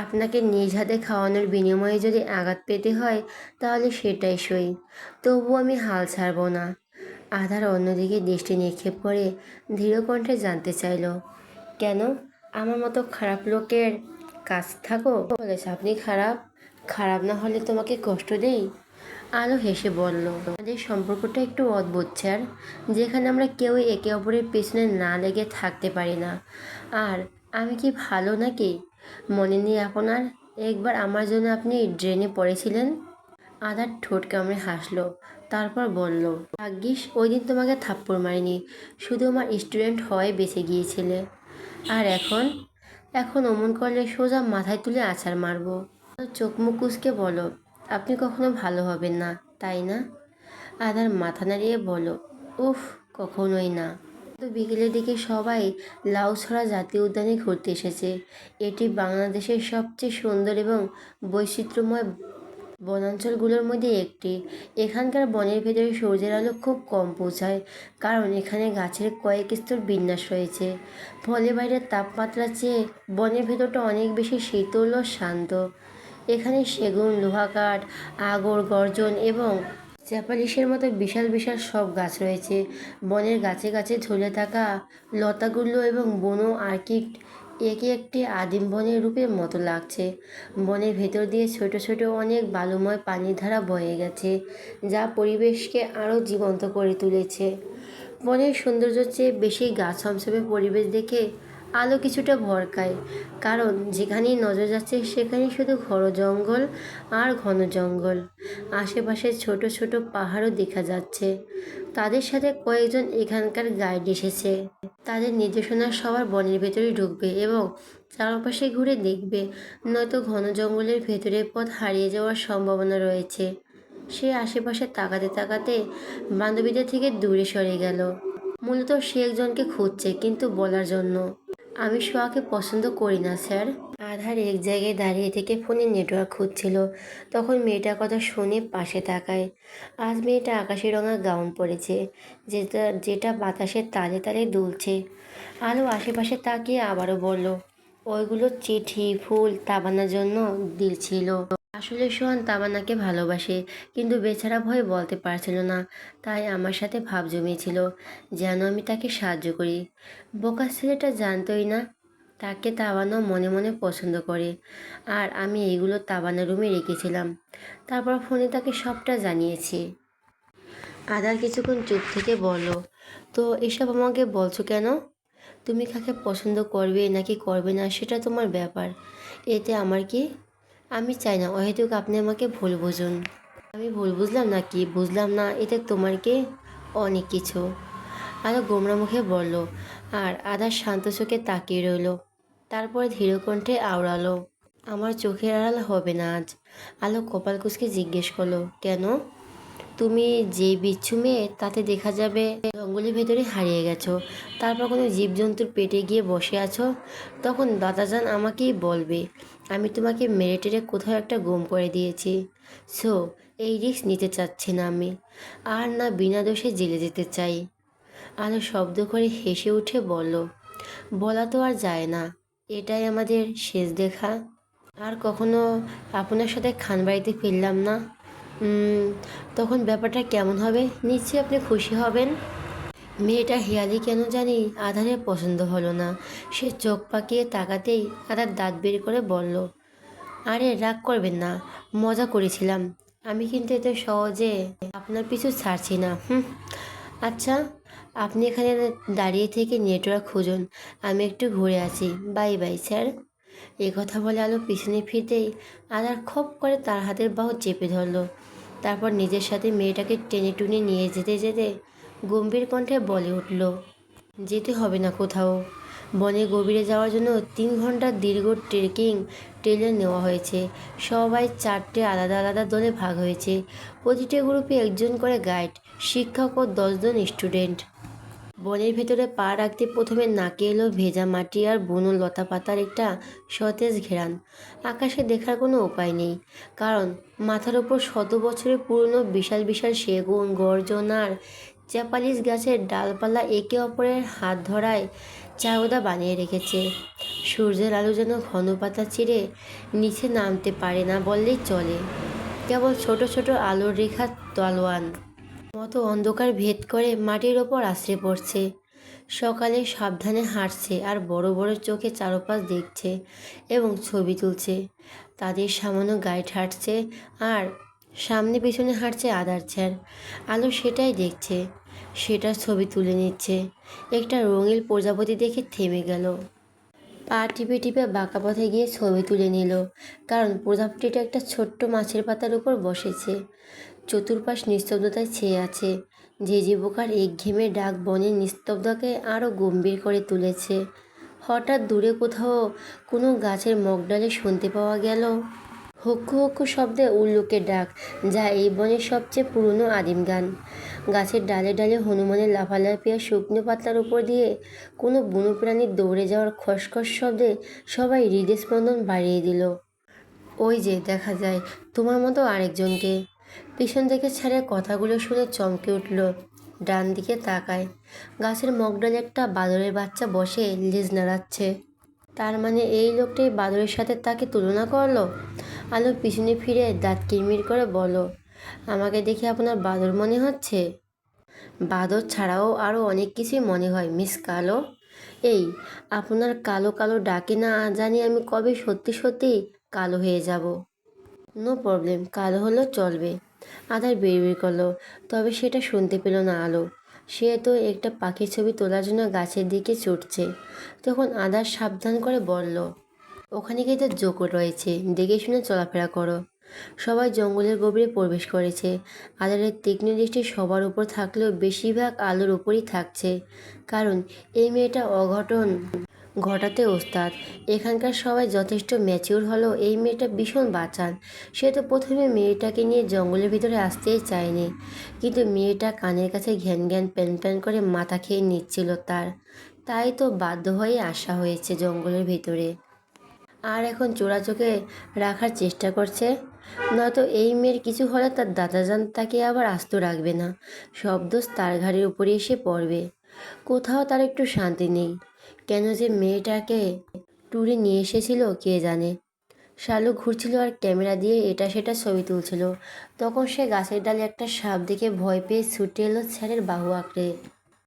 আপনাকে নিজ হাতে খাওয়ানোর বিনিময়ে যদি আঘাত পেতে হয় তাহলে সেটাই সই। তবু আমি হাল ছাড়ব না। আধার অন্যদিকে দৃষ্টি নিক্ষেপ করে ধীর কণ্ঠে জানতে চাইল, কেন আমার মতো খারাপ লোকের কাছ থাকো বলেছে আপনি খারাপ? খারাপ না হলে তোমাকে কষ্ট দেই? আলো হেসে বলল, আমাদের সম্পর্কটা একটু অদ্ভুত স্যার, যেখানে আমরা কেউ একে অপরের পেছনে না লেগে থাকতে পারি না। আর আমি কি ভালো নাকি? মনে নেই আপনার, একবার আমার জন্য আপনি ড্রেনে পড়েছিলেন? আদার ঠোঁট কামড়ে হাসলো, তারপর বলল, ভাগ্যিস ওই দিন তোমাকে থাপ্পড় মারিনি, শুধু আমার স্টুডেন্ট হয়ে বেঁচে গিয়েছিলে। আর এখন এখন অমন করলে সোজা মাথায় তুলে আছাড় মারবো। চোখ মুখ কুঁচকে বলো, আপনি কখনো ভালো হবেন না, তাই না? আধার মাথা নাড়িয়ে বলো, উফ, কখনোই না। তো বিকেলের দিকে সবাই লাউছড়া জাতীয় উদ্যানে ঘুরতে এসেছে। এটি বাংলাদেশের সবচেয়ে সুন্দর এবং বৈচিত্র্যময় বনাঞ্চলগুলোর মধ্যে একটি। এখানকার বনের ভেতরে সূর্যের আলো খুব কম পৌঁছায়, কারণ এখানে গাছের কয়েক স্তর বিন্যাস রয়েছে। ফলে বাইরের তাপমাত্রার চেয়ে বনের ভেতরটা অনেক বেশি শীতল ও শান্ত। এখানে সেগুন, লোহা কাঠ, আগর, গর্জন এবং চ্যাপালিসের মতো বিশাল বিশাল সব গাছ রয়েছে। বনের গাছে গাছে ঝুলে থাকা লতাগুলো এবং বুনো অর্কিড একে একটি আদিম বনের রূপের মতো লাগছে। বনের ভেতর দিয়ে ছোট ছোট অনেক বালুময় পানির ধারা বয়ে গেছে, যা পরিবেশকে আরও জীবন্ত করে তুলেছে। বনের সৌন্দর্যের চেয়ে বেশি গা ছমছমে পরিবেশ দেখে আলো কিছুটা ভরকায়, কারণ যেখানেই নজর যাচ্ছে সেখানেই শুধু ঘন জঙ্গল আর ঘন জঙ্গল। আশেপাশে ছোট ছোট পাহাড়ও দেখা যাচ্ছে। তাদের সাথে কয়েকজন এখানকার গাইড এসেছে। তাদের নির্দেশনা সবার বনের ভেতরে ঢুকবে এবং চারপাশে ঘুরে দেখবে, নয়তো ঘন জঙ্গলের ভেতরে পথ হারিয়ে যাওয়ার সম্ভাবনা রয়েছে। সে আশেপাশে তাকাতে তাকাতে বান্ধবীদের থেকে দূরে সরে গেল। মূলত সে একজনকে খুঁজছে, কিন্তু বলার জন্য। আমি সোয়াকে পছন্দ করি না স্যার। আধার এক জায়গায় দাঁড়িয়ে থেকে ফোনে নেটওয়ার্ক খুঁজছিল। তখন মেয়েটার কথা শুনে পাশে তাকায়। আজ মেয়েটা আকাশি রঙা গাউন পরেছে, যেটা যেটা বাতাসের তালে তালে দুলছে। আলো আশেপাশে তাকিয়ে আবারও বলল, ওইগুলো চিঠি, ফুল তাবানার জন্য দিয়েছিল। আসলে সোহান তাবানাকে ভালোবাসে, কিন্তু বেচারা ভয়ে বলতে পারছিল না। তাই আমার সাথে ভাব জমিয়েছিল যেন আমি তাকে সাহায্য করি। বোকা ছেলেটা জানতোই না তাকে তাবানাও মনে মনে পছন্দ করে, আর আমি এইগুলো তাবানার রুমে রেখেছিলাম। তারপর ফোনে তাকে সবটা জানিয়েছি। আদার কিছুক্ষণ চুপ থেকে বলল, তো এসব আমাকে বলছো কেন? তুমি কাকে পছন্দ করবে নাকি করবে না সেটা তোমার ব্যাপার, এতে আমার কি? আমি চাই না অহেতুক আপনি আমাকে ভুল বুঝুন। আমি ভুল বুঝলাম না কি বুঝলাম না, এতে তোমার কি? অনেক কিছু। আলো গোমরা মুখে বলল, আর আধা শান্ত চোখে তাকিয়ে রইল। তারপর ধীর কণ্ঠে আওড়ালো, আমার চোখের আড়াল হবে না আজ। আলো কপাল কুঁচকে জিজ্ঞেস করলো, কেন? তুমি যে বিচ্ছু মেয়ে, তাতে দেখা যাবে জঙ্গলের ভেতরে হারিয়ে গেছো, তারপর কোনো জীবজন্তুর পেটে গিয়ে বসে আছো। তখন দাদাজান আমাকেই বলবে আমি তোমাকে মেরে টেরে কোথাও একটা গুম করে দিয়েছি। সো এই রিস্ক নিতে চাচ্ছি না আমি, আর না বিনা দোষে জেলে যেতে চাই। আলো শব্দ করে হেসে উঠে বলল, বলা তো আর যায় না, এটাই আমাদের শেষ দেখা। আর কখনো আপনার সাথে খানবাড়িতে ফিরলাম না, তখন ব্যাপারটা কেমন হবে? নিশ্চয়ই আপনি খুশি হবেন। মেয়েটা হেয়ালি কেন জানি আধারের পছন্দ হলো না। সে চোখ পাকিয়ে তাকাতেই আধার দাঁত বের করে বলল, আরে রাগ করবেন না, মজা করেছিলাম। আমি কিন্তু এত সহজে আপনার পিছু ছাড়ছি না। আচ্ছা, আপনি এখানে দাঁড়িয়ে থেকে নেটওয়ার্ক খুঁজুন, আমি একটু ঘুরে আছি। Bye bye sir. এ কথা বলে আলো পিছনে ফিরতেই আধার খপ করে তার হাতের বাহু চেপে ধরল। তারপর নিজের সাথে মেয়েটাকে টেনে টুনে নিয়ে যেতে যেতে গম্ভীর কণ্ঠে বলে উঠল, যেতে হবে না কোথাও। বনে গভীরে যাওয়ার জন্য 3 ঘন্টার দীর্ঘ ট্রেকিং ট্রেইল নেওয়া হয়েছে। সবাই 4টে আলাদা আলাদা দলে ভাগ হয়েছে। প্রতিটি গ্রুপে একজন করে গাইড, শিক্ষক ও 10 জন স্টুডেন্ট। বনের ভেতরে পা রাখতে প্রথমে নাকে এলো ভেজা মাটি আর বুনো লতা পাতার একটা সতেজ ঘেরান। আকাশে দেখার কোনো উপায় নেই, কারণ মাথার ওপর শত বছরের পুরনো বিশাল বিশাল সেগুন, গর্জন আর চ্যাপালিস গাছের ডালপালা একে অপরের হাত ধরায় চাউদা বানিয়ে রেখেছে। সূর্যের আলো যেন ঘন পাতা চিরে নিচে নামতে পারে না বললেই চলে। কেবল ছোট ছোট আলোর রেখা তলোয়ান মতো অন্ধকার ভেদ করে মাটির ওপর আছড়ে পড়ছে। সকালে সাবধানে হাঁটছে আর বড় বড় চোখে চারপাশ দেখছে এবং ছবি তুলছে। তাদের সামান্য গাইড হাঁটছে আর সামনে পিছনে হাঁটছে আদার ছেড়। আলো সেটাই দেখছে, সেটার ছবি তুলে নিচ্ছে। একটা রঙিন প্রজাপতি দেখে থেমে গেল। পা টিপে টিপে বাঁকা পথে গিয়ে ছবি তুলে নিল, কারণ প্রজাপতিটা একটা ছোট্ট মাছের পাতার উপর বসেছে। চতুর্পাশ নিস্তব্ধতায় ছেয়ে আছে। ঝিঁঝি পোকার একঘেয়েমি ডাক বনের নিস্তব্ধতাকে আরও গম্ভীর করে তুলেছে। হঠাৎ দূরে কোথাও কোনো গাছের মগডালে শুনতে পাওয়া গেল হুক্কু হুক্কু শব্দে উল্লুকের ডাক, যা এই বনের সবচেয়ে পুরনো আদিম গান। গাছের ডালে ডালে হনুমানের লাফালাফি আর শুকনো পাতার উপর দিয়ে কোনো বুনো প্রাণীর দৌড়ে যাওয়ার খসখস শব্দে সবাই হৃদস্পন্দন বাড়িয়ে দিল। ওই যে দেখা যায় তোমার মতো আরেকজনকে। পিছন থেকে ছেড়ে কথাগুলো শুনে চমকে উঠল। ডান দিকে তাকায়, গাছের মগডালে একটা বাদরের বাচ্চা বসে লেজ নাড়াচ্ছে। তার মানে এই লোকটাই বাদরের সাথে তাকে তুলনা করলো। আলো পিছনে ফিরে দাঁত কিরমির করে বলল, আমাকে দেখে আপনার বাদর মনে হচ্ছে? বাদর ছাড়াও আরও অনেক কিছুই মনে হয় মিস কালো। এই আপনার কালো কালো ডাকে না জানি আমি কবে সত্যি সত্যি কালো হয়ে যাব। নো প্রবলেম, কালো হলেও চলবে, আদার বিড়বিড় করলো। তবে সেটা শুনতে পেল না আলো। সে তো একটা পাখির ছবি তোলার জন্য গাছের দিকে ছুটছে। তখন আদার সাবধান করে বলল, ওখানে কিন্তু জোকর রয়েছে, দেখে শুনে চলাফেরা করো। সবাই জঙ্গলের গভীরে প্রবেশ করেছে। আদারের তীক্ষ্ণ দৃষ্টি সবার উপর থাকলেও বেশিরভাগ আলোর উপরই থাকছে, কারণ এই মেয়েটা অঘটন ঘটাতে ওস্তাদ। এখানকার সবাই যথেষ্ট ম্যাচিউর হলেও এই মেয়েটা ভীষণ বাচাল। সে তো প্রথমে মেয়েটাকে নিয়ে জঙ্গলের ভিতরে আসতেই চায়নি, কিন্তু মেয়েটা কানের কাছে ঘ্যান ঘ্যান প্যান প্যান করে মাথা খেয়ে নিচ্ছিল তাই তো বাধ্য হয়ে আসা হয়েছে জঙ্গলের ভিতরে। আর এখন চোরাচোখে রাখার চেষ্টা করছে। নয়তো এই মেয়ের কিছু হলে তার দাদাজান তাকে আবার আস্ত রাখবে না, সব দোষ তার ঘাড়ের উপরে এসে পড়বে। কোথাও তার একটু শান্তি নেই। কেন যে মেয়েটাকে ট্যুরে নিয়ে এসেছিল কে জানে। শালু ঘুরছিল আর ক্যামেরা দিয়ে এটা সেটা ছবি তুলছিল। তখন সে গাছের ডালে একটা সাপ দেখে ভয় পেয়ে ছুটে এলো স্যারের বাহু আঁকড়ে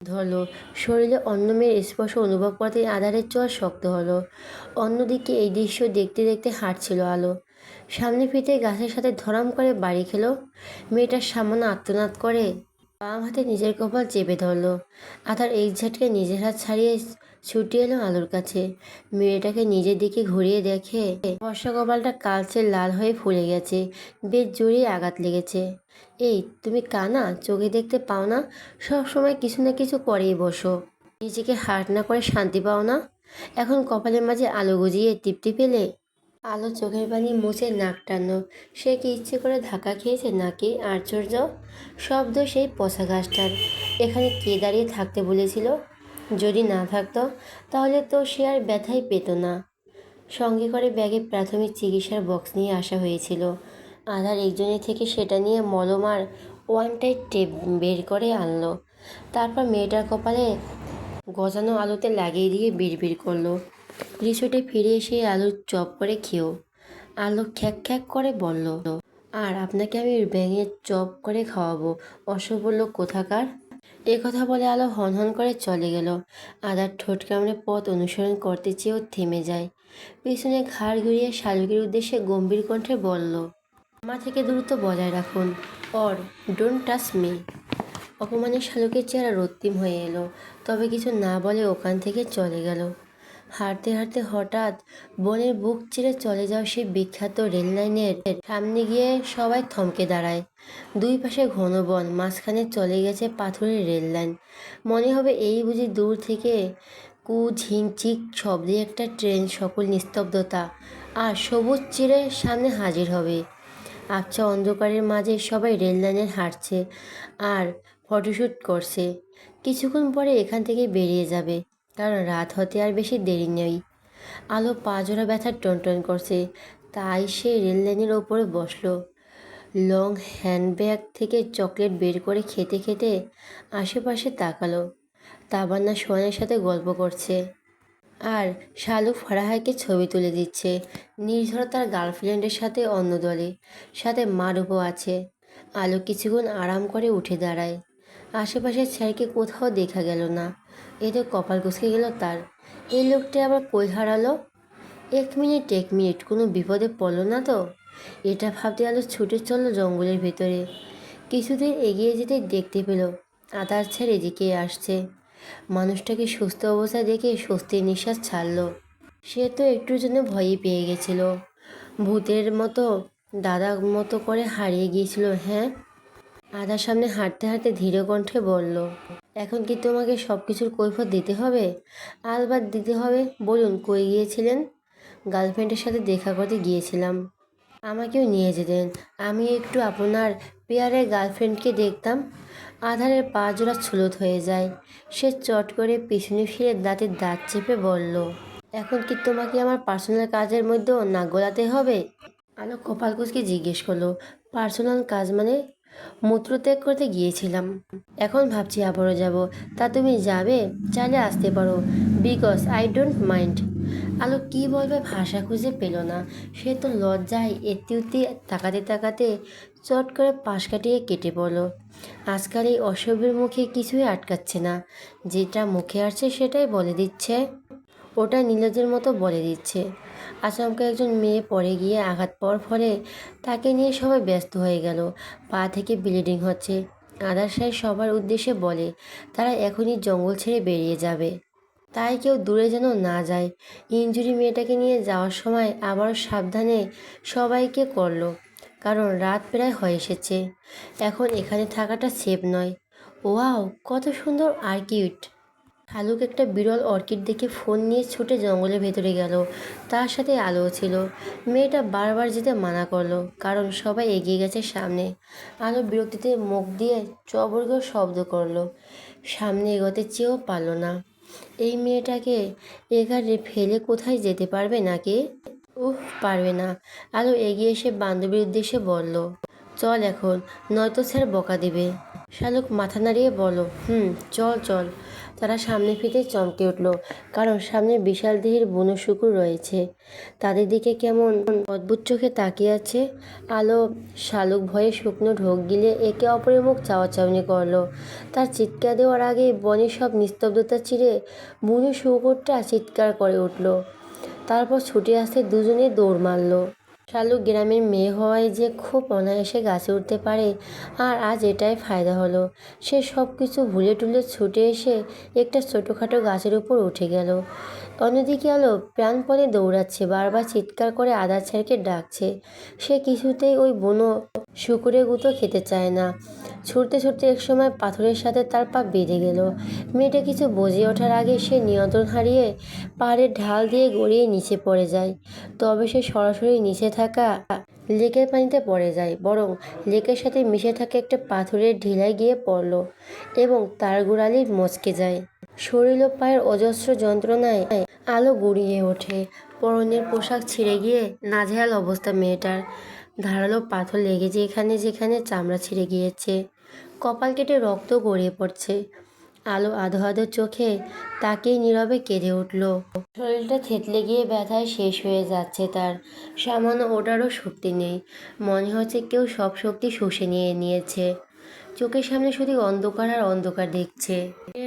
ধরলো। শরীরে অন্য মেয়ের স্পর্শ অনুভব করতে আধারের চোয়ার শক্ত হলো। অন্যদিকে এই দৃশ্য দেখতে দেখতে হাঁটছিল আলো। সামনে ফিরতে গাছের সাথে ধরাম করে বাড়ি খেলো। মেয়েটার সামান্য আর্তনাদ করে বাম হাতে নিজের কপাল চেপে ধরলো। আধার এই ঝাটকে নিজের হাত ছাড়িয়ে ছুটে এলো আলোর কাছে। মেয়েটাকে নিজের দিকে ঘুরিয়ে দেখে বর্ষা কপালটা কালচে লাল হয়ে ফুলে গেছে, বেশ জোরে আঘাত লেগেছে। এই তুমি কানা, চোখে দেখতে পাও না? সব সময় কিছু না কিছু করেই বসো, নিজেকে হার্ট না করে শান্তি পাও না? এখন কপালের মাঝে আলো গজিয়ে তৃপ্তি পেলে? আলো চোখের পানি মুছে নাক টানল। সে কি ইচ্ছে করে ধাক্কা খেয়েছে নাকি? আশ্চর্য, শব্দ সেই পচা গাছটার। এখানে কে দাঁড়িয়ে থাকতে বলেছিল? যদি না থাকতো তাহলে তো সে আর ব্যথাই পেত না। সঙ্গে করে ব্যাগে প্রাথমিক চিকিৎসার বক্স নিয়ে আসা হয়েছিল। আধার একজনের থেকে সেটা নিয়ে মলম আর ওয়ান টাইট টেপ বের করে আনলো। তারপর মেয়েটার কপালে গজানো আলোতে লাগিয়ে দিয়ে বিড়বিড় করলো, রিসোর্টে ফিরে এসে আলু চপ করে খেও। আলো খ্যাক খ্যাক করে বলল, আর আপনাকে আমি ব্যাঙের চপ করে খাওয়াবো, অসভ্য লোক কোথাকার। এ কথা বলে আলো হনহন করে চলে গেল। আদার ঠোঁট কামড়ে পথ অনুসরণ করতে চেয়েও থেমে যায়। পিছনে ঘাড় ঘুরিয়ে শালুকের উদ্দেশ্যে গম্ভীর কণ্ঠে বলল, আমার থেকে দূরত্ব বজায় রাখুন, অর ডোন্ট টাচ মি। অপমানে শালুকের চেহারা রক্তিম হয়ে এলো, তবে কিছু না বলে ওখান থেকে চলে গেল। হাঁটতে হাঁটতে হঠাৎ বনের বুক চিরে চলে যাওয়া সেই বিখ্যাত রেল লাইনের সামনে গিয়ে সবাই থমকে দাঁড়ায়। দুই পাশে ঘন বন, মাঝখানে চলে গেছে পাথরের রেল লাইন। মনে হবে এই বুঝি দূর থেকে কু ঝিনচিক শব্দে একটা ট্রেন। সকল নিস্তব্ধতা আর সবুজ চিরে সামনে হাজির হবে। আবছা অন্ধকারের মাঝে সবাই রেল লাইনে হাঁটছে আর ফটোশ্যুট করছে। কিছুক্ষণ পরে এখান থেকে বেরিয়ে যাবে, কারণ রাত হতে আর বেশি দেরি নেই। আলো পা জোড়া ব্যথার টনটন করছে, তাই সে রেল লাইনের ওপরে বসলো। লং হ্যান্ডব্যাগ থেকে চকলেট বের করে খেতে খেতে আশেপাশে তাকালো। তাবান্না সোহানের সাথে গল্প করছে। আর শালু ফারাহাকে ছবি তুলে দিচ্ছে। নির্ঝর তার গার্লফ্রেন্ডের সাথে অন্য দলে, সাথে মারুপও আছে। আলো কিছুক্ষণ আরাম করে উঠে দাঁড়ায়। আশেপাশের স্যারকে কোথাও দেখা গেল না। এ তো কপাল কুঁচকে গেল তার। এই লোকটা আবার কই হারালো? 1 মিনিট কোনো বিপদে পড়লো না তো? এটা ভাবতে আলো ছুটে চলল জঙ্গলের ভেতরে। কিছুদিন এগিয়ে যেতে দেখতে পেল আদার ছেড়ে এদিকে আসছে। মানুষটাকে সুস্থ অবস্থায় দেখে স্বস্তির নিঃশ্বাস ছাড়ল। সে তো একটুর জন্য ভয়ই পেয়ে গেছিল। ভূতের মতো দাদা মতো করে হারিয়ে গিয়েছিল। হ্যাঁ, আদার সামনে হাঁটতে হাঁটতে ধীর কণ্ঠে বলল, এখন কি তোমাকে সব কিছুর কৈফিয়ত দিতে হবে? আলবাত দিতে হবে। বলুন, কই গিয়েছিলেন? গার্লফ্রেন্ডের সাথে দেখা করতে গিয়েছিলাম। আমাকেও নিয়ে যেতেন, আমি একটু আপনার পেয়ারের গার্লফ্রেন্ডকে দেখতাম। আধারের পা জোড়া ছুলত হয়ে যায়। সে চট করে পিছনে ফিরে দাঁতের দাঁত চেপে বলল, এখন কি তোমাকে আমার পার্সোনাল কাজের মধ্যেও নাক গলাতে হবে? আলো কপাল কুঁচকে জিজ্ঞেস করলো, পার্সোনাল কাজ মানে? মূত্রত্যাগ করতে গিয়েছিলাম, এখন ভাবছি আবারও যাব। তা তুমি যাবে? চাইলে আসতে পারো, বিকজ আই ডোন্ট মাইন্ড। আলো কি বলবে ভাষা খুঁজে পেল না। সে তো লজ্জায় এত্তি উত্তি তাকাতে তাকাতে চট করে পাশ কাটিয়ে কেটে পড়ল। আজকাল এই অসভ্যের মুখে কিছুই আটকাচ্ছে না। যেটা মুখে আসছে সেটাই বলে দিচ্ছে। ওটা নীলজের মতো বলে দিচ্ছে। আচমকা একজন মেয়ে পড়ে গিয়ে আঘাত পাওয়ার ফলে তাকে নিয়ে সবাই ব্যস্ত হয়ে গেল। পা থেকে ব্লিডিং হচ্ছে। আদার সাহেব সবার উদ্দেশ্যে বলে তারা এখনই জঙ্গল ছেড়ে বেরিয়ে যাবে, তাই কেউ দূরে যেন না যায়। ইনজুরি মেয়েটাকে নিয়ে যাওয়ার সময় আবার সাবধানে সবাইকে করলো, কারণ রাত প্রায় হয়ে এসেছে। এখন এখানে থাকাটা সেফ নয়। ওয়াও, কত সুন্দর আর কিউট! শালুক একটা বিরল অর্কিড দেখে ফোন নিয়ে ছুটে জঙ্গলের ভেতরে গেল। তার সাথে আলোও ছিল। মেয়েটা বারবার যেতে মানা করলো, কারণ সবাই এগিয়ে গেছে সামনে। আলো বিরক্তিতে মুখ দিয়ে চবর্গ শব্দ করলো। সামনে এগোতে চেয়েও পারল না। এই মেয়েটাকে এখানে ফেলে কোথায় যেতে পারবে নাকি? পারবে না। আলো এগিয়ে এসে বান্ধবীর উদ্দেশ্যে বলল, চল এখন, নয়তো স্যার বকা দেবে। শালুক মাথা নাড়িয়ে বলল, চল চল। তারা সামনে ফিরে চমকে উঠল, কারণ সামনে বিশাল দেহের বুনো শুকুর রয়েছে। তাদের দিকে কেমন অদ্ভুত চোখে তাকিয়ে আছে। আলো শালুক ভয়ে শুকনো ঢোক গিলে একে অপরের মুখ চাওয়াচাওয়ি করলো। তার চিৎকার দেওয়ার আগে বনে সব নিস্তব্ধতা চিরে বুনো শুকুরটা চিৎকার করে উঠল। তারপর ছুটে আসতে দুজনে দৌড় মারল। শালুক গ্রামের মেয়ে হওয়ায় যে খুব অনায়াসে গাছে উঠতে পারে, আর আজ এটাই ফায়দা হলো। সে সব কিছু ভুলে টুলে ছুটে এসে একটা ছোটোখাটো গাছের উপর উঠে গেল। অন্যদিকে আলো প্রাণপণে দৌড়াচ্ছে, বারবার চিৎকার করে আদার ছেড়কে ডাকছে। সে কিছুতেই ওই বুনো শুকুরের গুঁতো খেতে চায় না। ছুটতে ছুটতে একসময় পাথরের সাথে তার পা বেঁধে গেল। মেয়েটা কিছু বুঝে ওঠার আগে সে নিয়ন্ত্রণ হারিয়ে পাহাড়ের ঢাল দিয়ে গড়িয়ে নিচে পড়ে যায়। তবে সে সরাসরি নিচে থাকা লেকের পানিতে পড়ে যায়, বরং লেকের সাথে মিশে থাকা একটা পাথরের ঢিলায় গিয়ে পড়ল এবং তার গোড়ালি মচকে যায়। শরীর ও পায়ের অজস্র যন্ত্রণায় আলো গুড়িয়ে ওঠে। পরনের পোশাক ছিঁড়ে গিয়ে নাজেহাল অবস্থা মেয়েটার। ধারালো পাথর লেগেছে এখানে যেখানে চামড়া ছিঁড়ে গিয়েছে। কপাল কেটে রক্ত গড়িয়ে পড়ছে। আলো আধো আধো চোখে তাকেই নীরবে কেঁদে উঠল। শরীরটা থেতলে গিয়ে ব্যথায় শেষ হয়ে যাচ্ছে তার। সামান্য ওটারও শক্তি নেই। মনে হচ্ছে কেউ সব শক্তি শুষে নিয়ে নিয়েছে। চোখের সামনে শুধু অন্ধকার আর অন্ধকার দেখছে।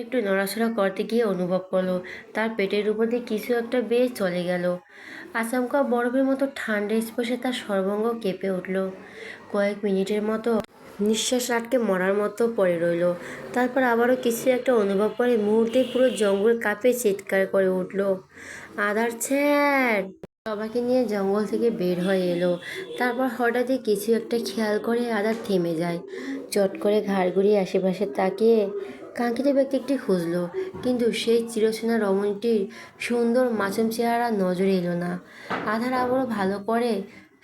একটু নড়াচড়া করতে গিয়ে অনুভব করলো তার পেটের উপর দিয়ে কিছু একটা বেয়ে চলে গেল। আচমকা বরফের মতো ঠান্ডা স্পর্শে তার সর্বাঙ্গ কেঁপে উঠল। কয়েক মিনিটের মতো নিঃশ্বাস আটকে মরার মতো পড়ে রইল। তারপর আবারও কিছু একটা অনুভব করে মুহূর্তে পুরো জঙ্গল কাঁপে চিৎকার করে উঠল, আদার ছেড়! সবাইকে নিয়ে জঙ্গল থেকে বের হয়ে এলো। তারপর হঠাৎই কিছু একটা খেয়াল করে আদার থেমে যায়। চট করে ঘাড় ঘুরিয়ে আশেপাশে তাকিয়ে কাঙ্ক্ষিত ব্যক্তিটি খুঁজল, কিন্তু সেই চিরচেনা রমণীটির সুন্দর মাসুম চেহারা নজরে এলো না। আধার আবারও ভালো করে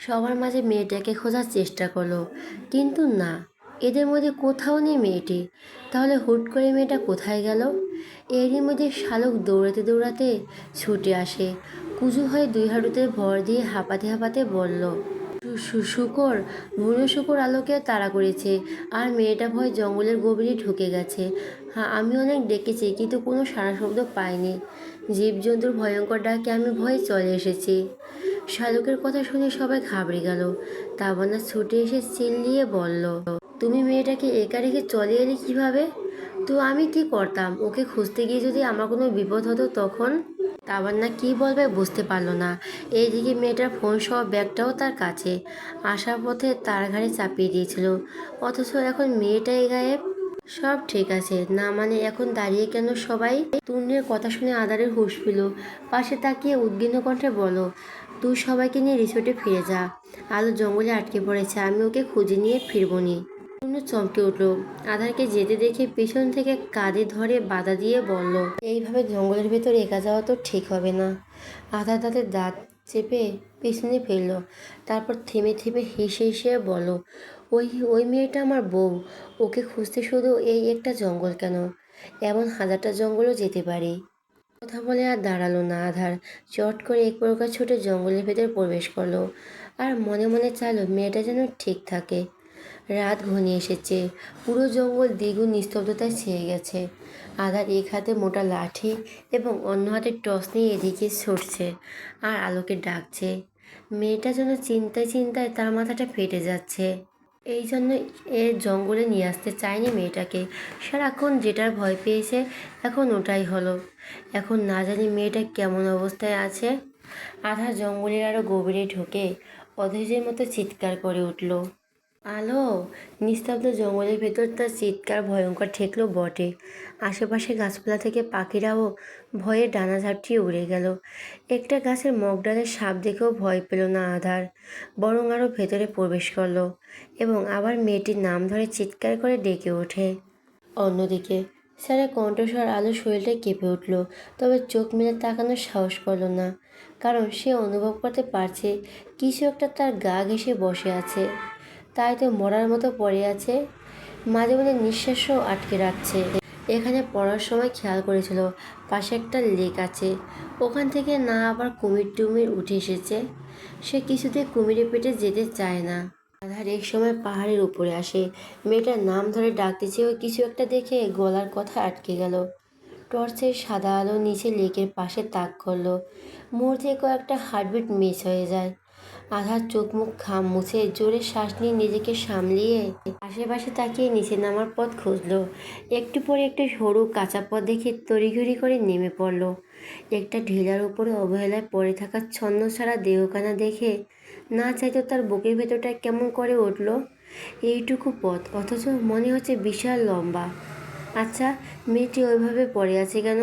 সবার মাঝে মেয়েটাকে খোঁজার চেষ্টা করলো, কিন্তু না, এদের মধ্যে কোথাও নেই মেয়েটি। তাহলে হুট করে মেয়েটা কোথায় গেল? এরই মধ্যে শালুক দৌড়াতে দৌড়াতে ছুটে আসে। কুজু হয়ে 2 হাঁটুতে ভর দিয়ে হাঁপাতে হাঁপাতে বলল, শুকর! বুনো শুকর আলোকে তাড়া করেছে, আর মেয়েটা ভয় জঙ্গলের গভীরে ঢুকে গেছে। হ্যাঁ, আমি অনেক ডেকেছি কিন্তু কোনো সাড়া শব্দ পাইনি। জীবজন্তুর ভয়ঙ্কর ডাকে আমি ভয়ে চলে এসেছি। শালুকের কথা শুনে সবাই ঘাবড়ে গেল। তাবান্না ছুটে এসে চিল্লিয়ে বলল, তুমি মেয়েটাকে একা রেখে চলে এলে কিভাবে? তো আমি কি করতাম? ওকে খুঁজতে গিয়ে যদি আমার কোনো বিপদ হতো তখন? তাবান্না কি বলবে বুঝতে পারলো না। এইদিকে মেয়েটার ফোন সহ ব্যাগটাও তার কাছে। আসার পথে তার ঘাড়ে চাপিয়ে দিয়েছিল, অথচ এখন মেয়েটাই গায়েব। সব ঠিক আছে না মানে এখন দাঁড়িয়ে কেন সবাই? তূর্ণের কথা শুনে আদারের হুঁশ পেল। পাশে তাকিয়ে উদ্বিগ্ন কণ্ঠে বলো, তুই সবাইকে নিয়ে রিসোর্টে ফিরে যা। আলো জঙ্গলে আটকে পড়েছে, আমি ওকে খুঁজে নিয়ে ফিরবনি। তূর্ণ চমকে উঠল। আধারকে যেতে দেখে পেছন থেকে কাঁধে ধরে বাধা দিয়ে বলল, এইভাবে জঙ্গলের ভেতর একা যাওয়া তো ঠিক হবে না। আধার দাঁতের দাঁত চেপে পিছনে ফেলল। তারপর থেমে থেমে হেসে হেসে বলল, ওই ওই মেয়েটা আমার বউ। ওকে খুঁজতে শুধু এই একটা জঙ্গল কেন, এমন হাজারটা জঙ্গলও যেতে পারি। কথা বলে আর দাঁড়ালো না আধার। চট করে এক প্রকার ছুটে জঙ্গলের ভেতর প্রবেশ করলো। আর মনে মনে চাইলো মেয়েটা যেন ঠিক থাকে। রাত ঘনিয়ে এসেছে। পুরো জঙ্গল দ্বিগুণ নিস্তব্ধতায় ছেয়ে গেছে। আধার এক হাতে মোটা লাঠি এবং অন্য হাতে টর্চ নিয়ে এদিকে ছুটছে আর আলোকে ডাকছে। মেয়েটা যেন চিন্তায় চিন্তায় তার মাথাটা ফেটে যাচ্ছে। এই জন্য এ জঙ্গলে নিয়ে আসতে চায়নি মেয়েটাকে। সারাক্ষণ যেটার ভয় পেয়েছে এখন ওটাই হলো। এখন না জানি মেয়েটা কেমন অবস্থায় আছে। আধা জঙ্গলের আরও গভীরে ঢুকে অধৈর্যের মতো চিৎকার করে উঠল, আলো! নিস্তব্ধ জঙ্গলের ভেতর তার চিৎকার ভয়ঙ্কর ঠেকলো বটে। আশেপাশে গাছপালা থেকে পাখিরাও ভয়ে ডানা ঝাপটিয়ে উড়ে গেল। একটা গাছের মগডালে সাপ দেখেও ভয় পেল না আধার, বরং আরও ভেতরে প্রবেশ করলো এবং আবার মেয়েটির নাম ধরে চিৎকার করে ডেকে ওঠে। অন্যদিকে স্যারের কণ্ঠস্বর আলো শরীরটা কেঁপে উঠল, তবে চোখ মেলে তাকানোর সাহস করল না, কারণ সে অনুভব করতে পারছে কিছু একটা তার গা ঘেঁষে বসে আছে। তাই তো মরার মতো পড়ে আছে, মাঝে মাঝে নিঃশ্বাসও আটকে রাখছে। এখানে পড়ার সময় খেয়াল করেছিল পাশে একটা লেক আছে, ওখান থেকে না আবার কুমির টুমির উঠে এসেছে। সে কিছুতে কুমিরের পেটে যেতে চায় না। আধার এক সময় পাহাড়ের উপরে আসে। মেয়েটার নাম ধরে ডাকতে চেয়েও কিছু একটা দেখে গলার কথা আটকে গেল। টর্চের সাদা আলো নিচে লেকের পাশে তাক করলো। মুহূর্তে কয়েকটা হার্টবিট মিস হয়ে যায়। আধার চোখ মুখ ঘাম মুছে জোরে শ্বাস নিয়ে নিজেকে সামলিয়ে আশেপাশে তাকিয়ে নিচে নামার পথ খুঁজলো। একটু পরে একটা সরু কাঁচা পথ দেখে তড়িঘড়ি করে নেমে পড়ল। একটা ঢিলার উপরে অবহেলায় পড়ে থাকা ছন্ন ছাড়া দেহখানা দেখে না চাইতো তার বুকের ভেতরটা কেমন করে উঠল। এইটুকু পথ, অথচ মনে হচ্ছে বিশাল লম্বা। আচ্ছা, মেয়েটি ওইভাবে পড়ে আছে কেন?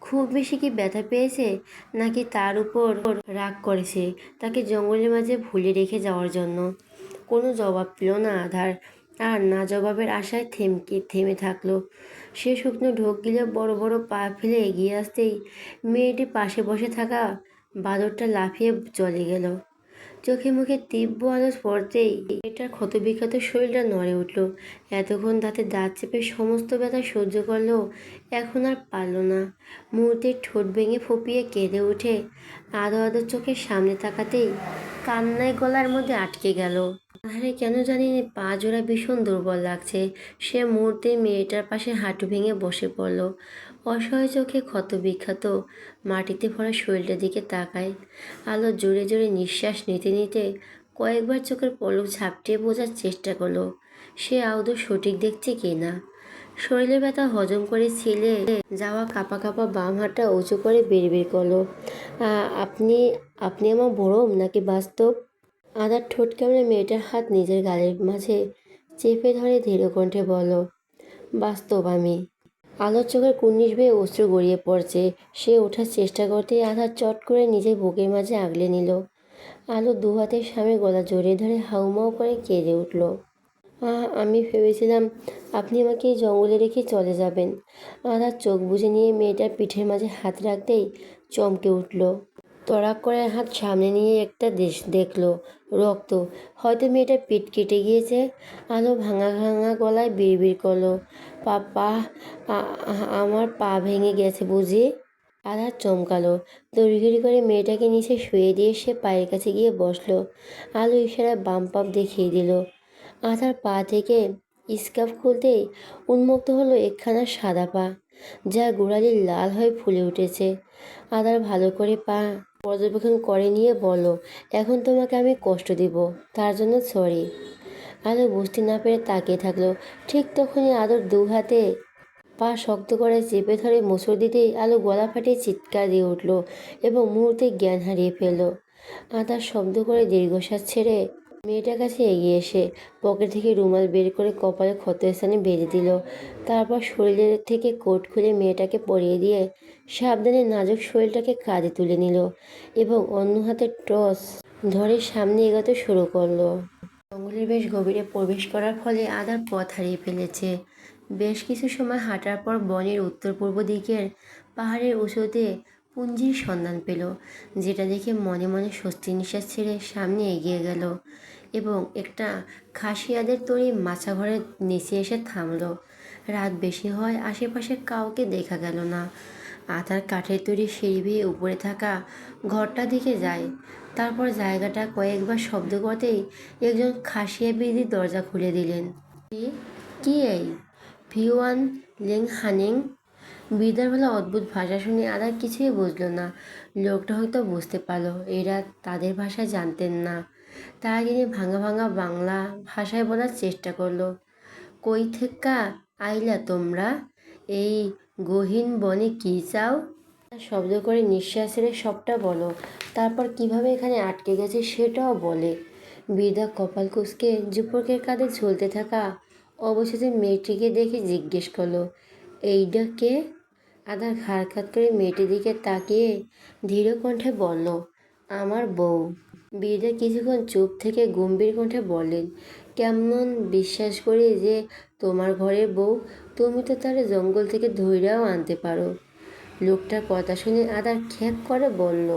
খুব বেশি কি ব্যথা পেয়েছে, নাকি তার উপর রাগ করেছে তাকে জঙ্গলের মাঝে ভুলে রেখে যাওয়ার জন্য? কোনো জবাব পেল না আধার, আর না জবাবের আশায় থেমে থাকলো। সে শুকনো ঢোক গিলে বড় বড় পা ফেলে এগিয়ে আসতেই মেয়েটি পাশে বসে থাকা বাদরটা লাফিয়ে চলে গেল। চোখে মুখে তীব্র আলো পড়তেই এটার ক্ষতবিক্ষত শরীরটা নড়ে উঠল। এতক্ষণ দাঁতে দাঁত চেপে সমস্ত ব্যথা সহ্য করলেও এখন আর পারল না। মুহূর্তে ঠোঁট ভেঙে ফুপিয়ে কেঁদে উঠে আদো আদো চোখের সামনে তাকাতেই কান্নায় গলার মধ্যে আটকে গেল। আরে কেন জানি পা জোড়া ভীষণ দুর্বল লাগছে। সে মুহূর্তে মেয়েটার পাশে হাঁটু ভেঙে বসে পড়ল। অসহায় চোখে ক্ষতবিক্ষত মাটিতে ভরা শরীরটার দিকে তাকায়। আলো জোরে জোরে নিঃশ্বাস নিতে নিতে কয়েকবার চোখের পলক ঝাপটিয়ে বোঝার চেষ্টা করলো সে আদৌ সঠিক দেখছে কি না। শরীরে ব্যথা হজম করে ছিলে যাওয়া কাঁপা কাঁপা বাম হাতটা উঁচু করে বের করলো, আপনি আপনি আমার ভরম নাকি বাস্তব? আদার ঠোঁট কামড়ে মেয়েটার হাত নিজের গালের মাঝে চেপে ধরে ধীর কণ্ঠে বলল, বাস্তব আমি। আলোর চোখের কুর্নিশ বেয়ে অশ্রু গড়িয়ে পড়ছে। সে ওঠার চেষ্টা করতেই আধার চট করে নিজের বুকের মাঝে আগলে নিল। আলো দু হাতের সামনে গলা জড়িয়ে ধরে হাউমাউ করে কেঁদে উঠল, আমি ভেবেছিলাম আপনি আমাকে এই জঙ্গলে রেখে চলে যাবেন। আধার চোখ বুজে নিয়ে মেয়েটার পিঠের মাঝে হাত রাখতেই চমকে উঠল। তড়াক করে হাত সামনে নিয়ে একটা দেখলো রক্ত। হয়তো মেয়েটার পিঠ কেটে গিয়েছে। আলো ভাঙা ভাঙা গলায় বিড়বিড় করলো, পা আমার পা ভেঙে গেছে বুঝি? আধার চমকালো। তড়িঘড়ি করে মেয়েটাকে নিচে শুয়ে দিয়ে সে পায়ের কাছে গিয়ে বসলো। আলো ইশারায় বাম পাপ দেখিয়ে দিল। আধার পা থেকে স্কার্ফ খুলতেই উন্মুক্ত হলো একখানা সাদা পা, যা গোড়ালি লাল হয়ে ফুলে উঠেছে। আদার ভালো করে পর্যবেক্ষণ করে নিয়ে বলল, এখন তোমাকে আমি কষ্ট দিব, তার জন্য সরি। আলো বুঝতে না পেরে তাকিয়ে থাকলো। ঠিক তখনই আদর দু হাতে পা শক্ত করে চেপে ধরে মোচড় দিতেই আলো গলা ফাটিয়ে চিৎকার দিয়ে উঠল এবং মুহূর্তে জ্ঞান হারিয়ে ফেলল। আদার শব্দ করে দীর্ঘশ্বাস ছেড়ে মেয়েটার কাছে এগিয়ে এসে পকেট থেকে রুমাল বের করে কপালে ক্ষতস্থানে বেঁধে দিল। তারপর শরীরের থেকে কোট খুলে মেয়েটাকে পরিয়ে দিয়ে সাবধানে নাজুক শরীরটাকে কাঁধে তুলে নিল এবং অন্য হাতে টর্চ ধরে সামনে এগোতে শুরু করলো। জঙ্গলের বেশ গভীরে প্রবেশ করার ফলে আদার পথ হারিয়ে ফেলেছে। বেশ কিছু সময় হাঁটার পর বনের উত্তর পূর্ব দিকের পাহাড়ের উঁচুতে পুঞ্জির সন্ধান পেল, যেটা দেখে মনে মনে স্বস্তির নিঃশ্বাস ছেড়ে সামনে এগিয়ে গেল এবং একটা খাসিয়াদের তৈরি মাছা ঘরের নিচে এসে থামল। রাত বেশি হয়, আশেপাশে কাউকে দেখা গেল না। আধার কাঠের তৈরি সিঁড়ি বেয়ে উপরে থাকা ঘরটা দিকে যায়। তারপর জায়গাটা কয়েকবার শব্দ করতেই একজন খাসিয়া বিধি দরজা খুলে দিলেন। কি এই ভিওয়ান লেং হানিং? বিদার বলা অদ্ভুত ভাষা শুনে আদার কিছুই বুঝলো না। লোকটা হয়তো বুঝতে পারলো এরা তাদের ভাষা জানতেন না, তাই তিনি ভাঙা ভাঙা বাংলা ভাষায় বলার চেষ্টা করলো। কই থেকা আইলা তোমরা? এই গহীন বনে কি চাও? শব্দ করে নিঃশ্বাস ছেড়ে সবটা বলো, তারপর কিভাবে এখানে আটকে গেছে সেটাও বলে। বৃদ্ধা কপাল কুঁচকে যুবকের কাঁধে ঝুলতে থাকা অবশেষে মেয়েটিকে দেখে জিজ্ঞেস করলো, এইটা কে? আদার ঘাড় কাত করে মেয়েটির দিকে তাকিয়ে ধীর কণ্ঠে বলল, আমার বউ। বৃদ্ধা কিছুক্ষণ চুপ থেকে গম্ভীর কণ্ঠে বললেন, কেমন বিশ্বাস করি যে তোমার ঘরের বউ? তুমি তো তার জঙ্গল থেকে ধৈর্যও আনতে পারো। লোকটার কথা শুনে আদার খ্যাপ করে বলল,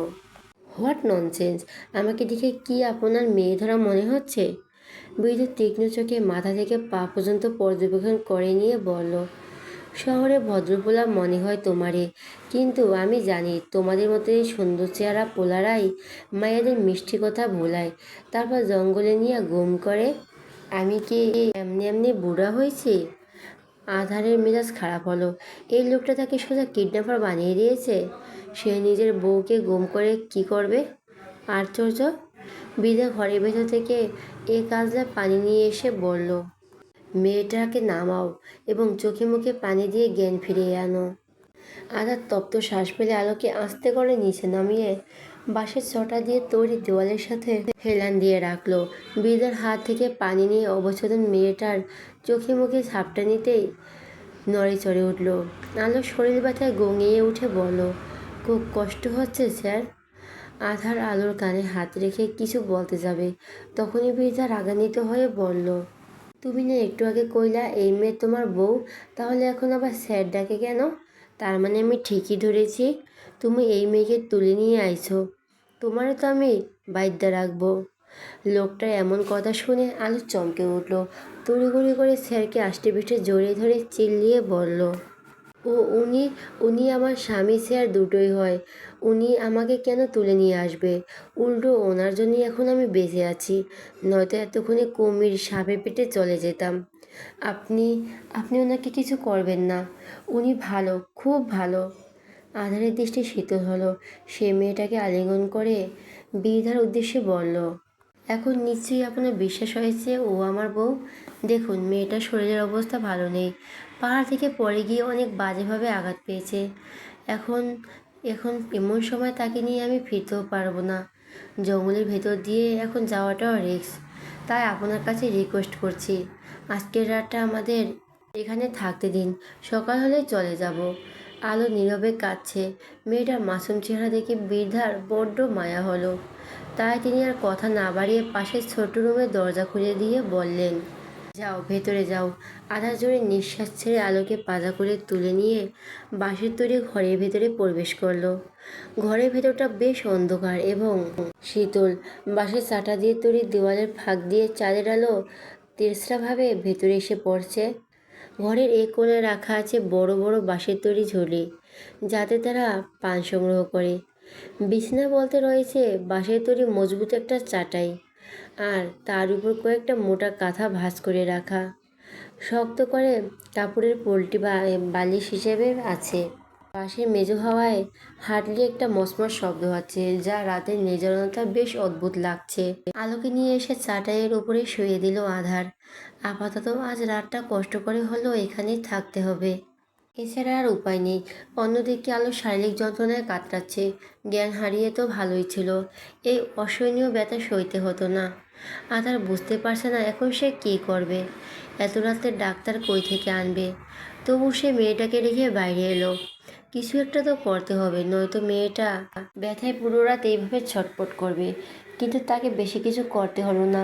হোয়াট ননসেন্স! আমাকে দেখে কি আপনার মেয়ে ধরা মনে হচ্ছে? বৃদ্ধ তীক্ষ্ণ চোখে মাথা থেকে পা পর্যন্ত পর্যবেক্ষণ করে নিয়ে বলল, শহরে ভদ্রপোলা মনে হয় তোমারে, কিন্তু আমি জানি তোমাদের মতো এই সুন্দর চেহারা পোলারাই মায়েদের মিষ্টি কথা ভোলায়, তারপর জঙ্গলে নিয়ে গুম করে। আমি কি এমনি এমনি বুড়া হয়েছি? আধারের মেজাজ খারাপ হলো। এই লোকটা তাকে সোজা কিডন্যাপার বানিয়ে দিয়েছে। সে নিজের বউকে গুম করে কি করবে? আশ্চর্য! বিদা ঘরের ভেতর থেকে এ কাজলা পানি নিয়ে এসে বলল, মেয়েটাকে নামাও এবং চোখে মুখে পানি দিয়ে জ্ঞান ফিরিয়ে আনো। আধার তপ্ত শ্বাস ফেলে আলোকে আস্তে করে নিচে নামিয়ে বাঁশের চটা দিয়ে তৈরি দেওয়ালের সাথে হেলান দিয়ে রাখলো। বৃদ্ধার হাত থেকে পানি নিয়ে অবচেতন মেয়েটার চোখে মুখে ঝাপটা নিতেই নড়ে চড়ে উঠল। আলো শরীর ব্যথায় গঙিয়ে উঠে বলল, খুব কষ্ট হচ্ছে স্যার। আধার আলোর কানে হাত রেখে কিছু বলতে যাবে, তখনই বৃদ্ধা রাগান্বিত হয়ে বলল, তুমি না একটু আগে কইলা এই মেয়ে তোমার বউ, তাহলে এখন আবার স্যার ডাকে কেন? তার মানে আমি ঠিকই ধরেছি, তুমি এই মেয়েকে তুলে নিয়ে আইছো। তোমারও তো আমি বাইদ্যা রাখবো। লোকটার এমন কথা শুনে আলো চমকে উঠল। তড়িঘড়ি করে স্যারকে আষ্টে পিষ্টে জড়িয়ে ধরে চিল্লিয়ে বলল, ও উনি উনি আমার স্বামী স্যার, দুটোই হয়। উনি আমাকে কেন তুলে নিয়ে আসবে? উল্টো ওনার জন্যই এখন আমি বেঁচে আছি, নয়তো এতক্ষণে কুমির সাপের পেটে চলে যেতাম। আপনি আপনি ওনাকে কিছু করবেন না, উনি ভালো, খুব ভালো। আধারের দৃষ্টি শীতল হলো। সে মেয়েটাকে আলিঙ্গন করে বৃদ্ধার উদ্দেশ্যে বলল, এখন নিশ্চয়ই আপনার বিশ্বাস হয়েছে ও আমার বউ। দেখুন, মেয়েটার শরীরের অবস্থা ভালো নেই, পাহাড় থেকে পড়ে গিয়ে অনেক বাজেভাবে আঘাত পেয়েছে। এখন এখন এমন সময় তাকে নিয়ে আমি ফিরতেও পারবো না। জঙ্গলের ভেতর দিয়ে এখন যাওয়াটাও রিস্ক। তাই আপনার কাছে রিকোয়েস্ট করছি, আজকের রাতটা আমাদের এখানে থাকতে দিন, সকাল হলে চলে যাব। আলো নীরবে কাঁদছে। মেয়েটার মাসুম চেহারা দেখে বৃদ্ধার বড্ড মায়া হলো। তাই তিনি আর কথা না বাড়িয়ে পাশের ছোট রুমের দরজা খুলে দিয়ে বললেন, যাও ভেতরে যাও। আধা জোরে নিঃশ্বাস ছেড়ে আলোকে পাজা করে তুলে নিয়ে বাঁশের তৈরি ঘরের ভেতরে প্রবেশ করলো। ঘরের ভেতরটা বেশ অন্ধকার এবং শীতল। বাঁশের চাটা দিয়ে তৈরি দেওয়ালের ফাঁক দিয়ে চাঁদের আলো তেসরাভাবে ভেতরে এসে পড়ছে। ঘরের এক কোণে রাখা আছে বড় বড় বাঁশের তৈরি ঝুড়ি, যাতে তারা পান সংগ্রহ করে। বিছানা বলতে রয়েছে বাঁশের তৈরি মজবুত একটা চাটাই, আর তার উপর কয়েকটা মোটা কাঁথা ভাঁজ করে রাখা। শক্ত করে কাপড়ের পোলটি বা বালিশ হিসেবে আছে। পাশের মেজো হাওয়ায় হাঁটলে একটা মসমস শব্দ হচ্ছে, যা রাতের নির্জনতা বেশ অদ্ভুত লাগছে। আলোকে নিয়ে এসে চাটাইয়ের উপরে শুয়ে দিল আধার। আপাতত আজ রাতটা কষ্ট করে হলেও এখানেই থাকতে হবে, এছাড়া আর উপায় নেই। অন্যদিকে আলো শারীরিক যন্ত্রণায় কাতরাচ্ছে। জ্ঞান হারিয়ে তো ভালোই ছিল, এই অসহনীয় ব্যথা সইতে হতো না। আধার বুঝতে পারছে না এখন সে কী করবে। এত রাতে ডাক্তার কই থেকে আনবে। তবু সে মেয়েটাকে রেখে বাইরে এলো। কিছু একটা তো করতে হবে, নয়তো মেয়েটা ব্যথায় পুরো রাত এইভাবে ছটফট করবে। কিন্তু তাকে বেশি কিছু করতে হলো না।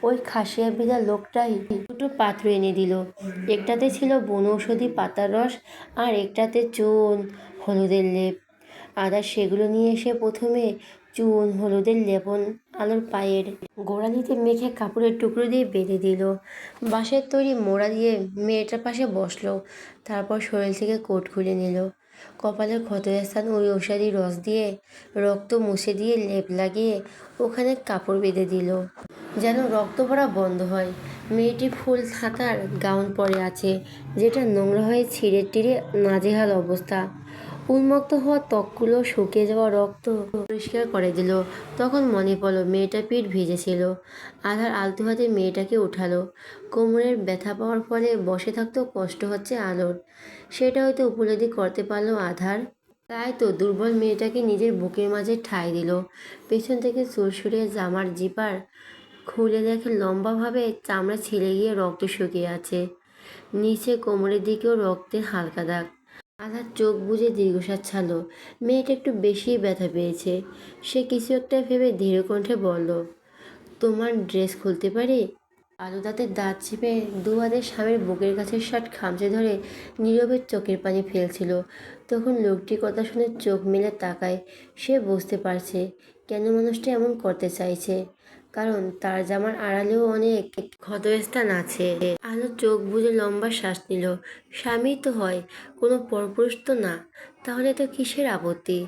ওই খাসিয়া বিদা লোকটাই দুটো পাত্র এনে দিল। একটাতে ছিল বনৌষধি পাতার রস, আর একটাতে চুন হলুদের লেপ। আদা সেগুলো নিয়ে এসে প্রথমে চুন হলুদের লেপন আলোর পায়ের গোড়ালিতে মেখে কাপড়ের টুকরো দিয়ে বেঁধে দিল। বাঁশের তৈরি মোড়া দিয়ে মেয়েটার পাশে বসলো। তারপর শরীর থেকে কোট খুলে নিল। কপালের ক্ষতস্থান ওই ঔষধি রস দিয়ে রক্ত মুছে দিয়ে লেপ লাগিয়ে ওখানে কাপড় বেঁধে দিল, যেন রক্ত পড়া বন্ধ হয়। মেয়েটি ফুল হাতার গাউন পরে আছে, যেটা নোংরা হয়ে ছিঁড়ে টিড়ে নাজেহাল অবস্থা। উন্মুক্ত হওয়া ত্বকগুলো শুকিয়ে যাওয়া রক্ত পরিষ্কার করে দিল। তখন মনে পড়ল মেয়েটার পিঠ ভিজেছিল। আধার আলতো হাতে মেয়েটাকে উঠালো। কোমরের ব্যথা পাওয়ার ফলে বসে থাকতেও কষ্ট হচ্ছে আলোর, সেটা হয়তো উপলব্ধি করতে পারলো আধার। তাই তো দুর্বল মেয়েটাকে নিজের বুকের মাঝে ঠাঁই দিল। পেছন থেকে চুল সরিয়ে জামার জিপার খুলে দেখে লম্বাভাবে চামড়া ছিঁড়ে গিয়ে রক্ত শুকিয়ে আছে। নিচে কোমরের দিকেও রক্তের হালকা দাগ। আধার চোখ বুজে দীর্ঘশ্বাস ছাড়ল। মেয়েটা একটু বেশি ব্যথা পেয়েছে। সে কিছু একটা ভেবে ধীর কণ্ঠে বলল, তোমার ড্রেস খুলতে পারি? আলো দাঁতের দাঁত চেপে দু হাতে স্বামীর বুকের কাছে শার্ট খামচে ধরে নীরবে চোখের পানি ফেলছিল। তখন লোকটি কথা শুনে চোখ মেলে তাকায়। সে বুঝতে পারছে কেন মানুষটা এমন করতে চাইছে, কারণ তার জামার আড়ালেও অনেক ক্ষতস্থান আছে। আলো চোখ বুজে লম্বা শ্বাস নিল। স্বামী তো হয়, কোনো পরপুরুষ তো না। তাহলে তো কিসের আপত্তি?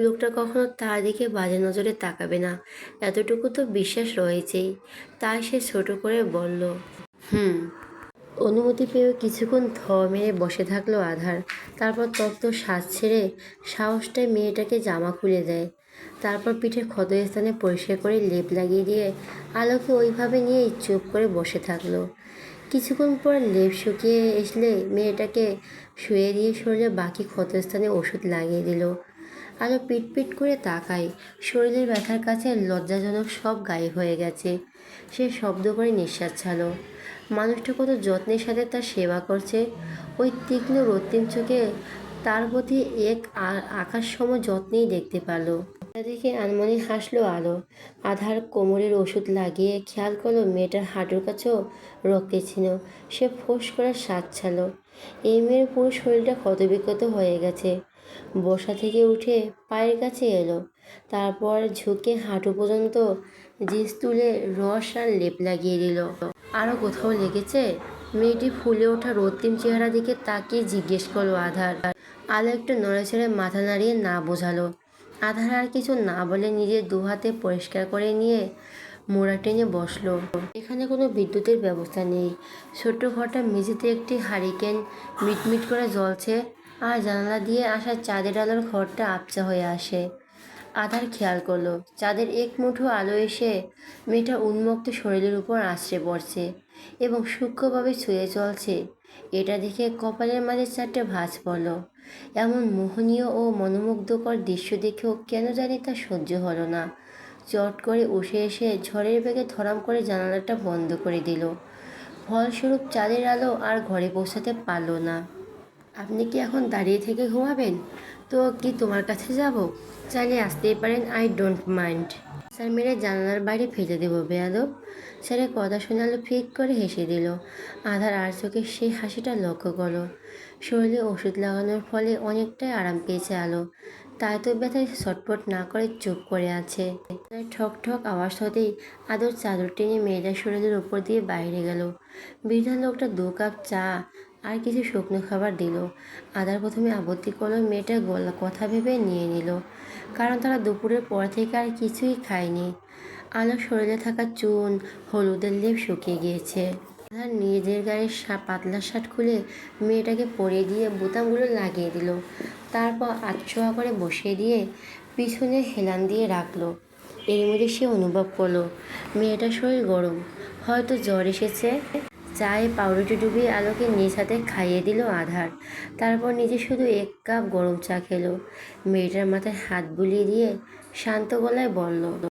লোকটা কখনো তার দিকে বাজে নজরে তাকাবে না, এতটুকু তো বিশ্বাস রয়েছেই। তাই সে ছোট করে বলল, হুম। অনুমতি পেয়েও কিছুক্ষণ থ মেরে বসে থাকলো আধার। তারপর তপ্ত শ্বাস ছেড়ে সাহসটায় মেয়েটাকে জামা খুলে দেয়। তারপর পিঠের ক্ষতস্থানে পরিষ্কার করে লেপ লাগিয়ে দিয়ে আলোকে ওইভাবে নিয়েই চুপ করে বসে থাকলো। কিছুক্ষণ পর লেপ শুকিয়ে আসলে মেয়েটাকে শুয়ে দিয়ে শরীরে বাকি ক্ষতস্থানে ওষুধ লাগিয়ে দিল। আলো পিটপিট করে তাকায়। শরীরের ব্যথার কাছে লজ্জাজনক সব গায়েব হয়ে গেছে। সে শব্দ করে নিঃশ্বাস ছাড়ল। মানুষটা কত যত্নের সাথে তার সেবা করছে। ওই তীক্ষ্ণ রক্তিম চোখে তার প্রতি এক আকাশ সম যত্নেই দেখতে পেল। তা দেখে আনমনে হাসলো আলো। আধার কোমরের ওষুধ লাগিয়ে খেয়াল করলো মেয়েটার হাঁটুর কাছেও রক্তের চিহ্ন। সে ফোঁস করে শ্বাস ছাড়ল। এই মেয়ের পুরো শরীরটা ক্ষতবিক্ষত হয়ে গেছে। বসা থেকে উঠে পায়ের কাছে এলো। তারপর ঝুঁকে হাঁটু পর্যন্ত জিস তুলে রস আর লেপ লাগিয়ে দিল। আরও কোথাও লেগেছে? মেয়েটি ফুলে ওঠা রক্তিম চেহারা দিকে তাকিয়ে জিজ্ঞেস করলো আধার। আলো একটু নড়েচড়ে মাথা নাড়িয়ে না বোঝালো। আধার আর কিছু না বলে নিজের দুহাতে পরিষ্কার করে নিয়ে মোড়া টেনে বসলো। এখানে কোনো বিদ্যুতের ব্যবস্থা নেই। ছোট্ট ঘরটা মেঝেতে একটি হারিকেন মিটমিট করে জ্বলছে, আর জানালা দিয়ে আসা চাঁদের আলোর ঘরটা আবছা হয়ে আসে। আধার খেয়াল করলো চাঁদের এক মুঠো আলো এসে মেয়েটার উন্মুক্ত শরীরের উপর আছড়ে পড়ছে এবং সূক্ষ্মভাবে ছুঁয়ে চলছে। এটা দেখে কপালের মাঝে চারটে ভাঁজ পড়ল। এমন মোহনীয় ও মনোমুগ্ধকর দৃশ্য দেখেও কেন জানি তা সহ্য হলো না। চট করে উঠে এসে ঝড়ের বেগে ধরাম করে জানালাটা বন্ধ করে দিল। ফলস্বরূপ চাঁদের আলো আর ঘরে পৌঁছাতে পারল না। আপনি কি এখন দাঁড়িয়ে থেকে ঘুমাবেন? তো কি তোমার কাছে যাব? চাইলে আসতেই পারেন, আই ডোন্ট মাইন্ড। স্যার মেরে জানালার বাইরে ফেলে দেবো বেয়াদব। স্যারের কথা শোনালো ফিক করে হেসে দিল। আধার আর চোখে সেই হাসিটা লক্ষ্য করলো। শরীরে ওষুধ লাগানোর ফলে অনেকটাই আরাম পেয়েছে আলো। তাই তো ব্যথায় ছটফট না করে চুপ করে আছে। ঠক ঠক আওয়াজ হতেই আদর চাদর টেনে মেয়েটার শরীরের উপর দিয়ে বাইরে গেল। বৃদ্ধা লোকটা 2 কাপ চা আর কিছু শুকনো খাবার দিল। আদার প্রথমে আপত্তি করলো, মেয়েটার গলা কথা ভেবে নিয়ে নিল, কারণ তারা দুপুরের পর থেকে আর কিছুই খায়নি। আলোর শরীরে থাকা চুন হলুদের লেপ শুকিয়ে গিয়েছে। আধার নিজের গায়ের পাতলা শার্ট খুলে মেয়েটাকে পরিয়ে দিয়ে বোতামগুলো লাগিয়ে দিল। তারপর আধছোয়া করে বসিয়ে দিয়ে পিছনে হেলান দিয়ে রাখলো। এর মধ্যে সে অনুভব করলো মেয়েটার শরীর গরম, হয়তো জ্বর এসেছে। চায়ে পাউরুটি ডুবিয়ে আলোকে নিজ হাতে খাইয়ে দিল আধার। তারপর নিজে শুধু 1 কাপ গরম চা খেলো। মেয়েটার মাথায় হাত বুলিয়ে দিয়ে শান্ত গলায় বলল,